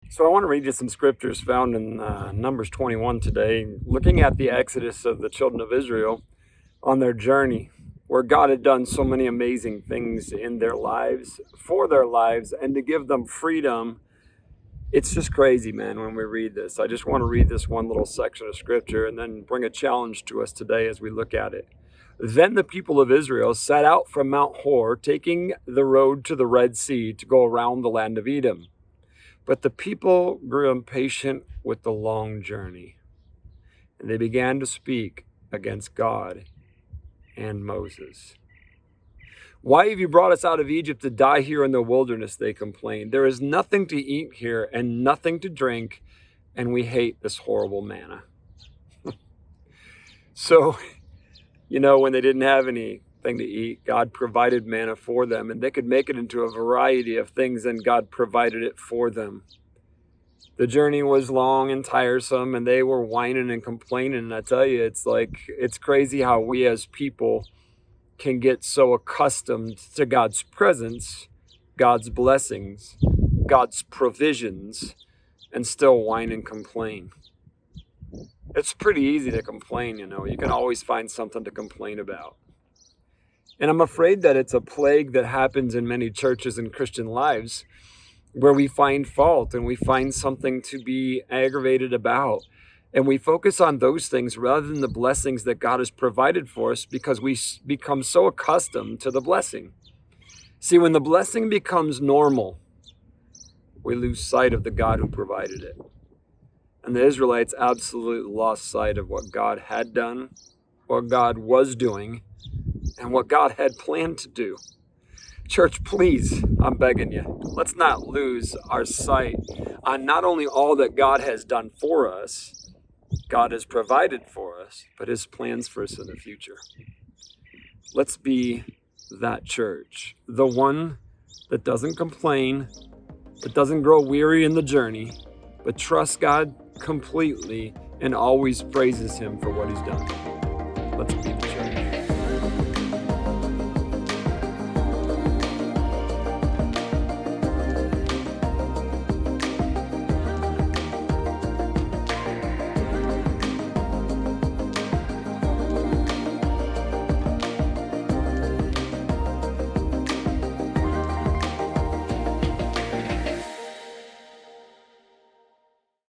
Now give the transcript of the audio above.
So I want to read you some scriptures found in Numbers 21 today, looking at the exodus of the children of Israel on their journey, where God had done so many amazing things in their lives, for their lives, and to give them freedom. It's just crazy, man, when we read this. I just want to read this one little section of scripture and then bring a challenge to us today as we look at it. Then the people of Israel set out from Mount Hor, taking the road to the Red Sea to go around the land of Edom. But the people grew impatient with the long journey, and they began to speak against God and Moses. Why have you brought us out of Egypt to die here in the wilderness? They complained. There is nothing to eat here and nothing to drink, and we hate this horrible manna. So, when they didn't have anything to eat, God provided manna for them, and they could make it into a variety of things, and God provided it for them. The journey was long and tiresome, and they were whining and complaining. And I tell you, it's crazy how we as people can get so accustomed to God's presence, God's blessings, God's provisions, and still whine and complain. It's pretty easy to complain, You can always find something to complain about. And I'm afraid that it's a plague that happens in many churches and Christian lives, where we find fault and we find something to be aggravated about. And we focus on those things rather than the blessings that God has provided for us, because we become so accustomed to the blessing. See, when the blessing becomes normal, we lose sight of the God who provided it. And the Israelites absolutely lost sight of what God had done, what God was doing, and what God had planned to do. Church, please, I'm begging you, let's not lose our sight on not only all that God has done for us, God has provided for us, but his plans for us in the future. Let's be that church, the one that doesn't complain, that doesn't grow weary in the journey, but trusts God completely and always praises him for what he's done. Let's be the church.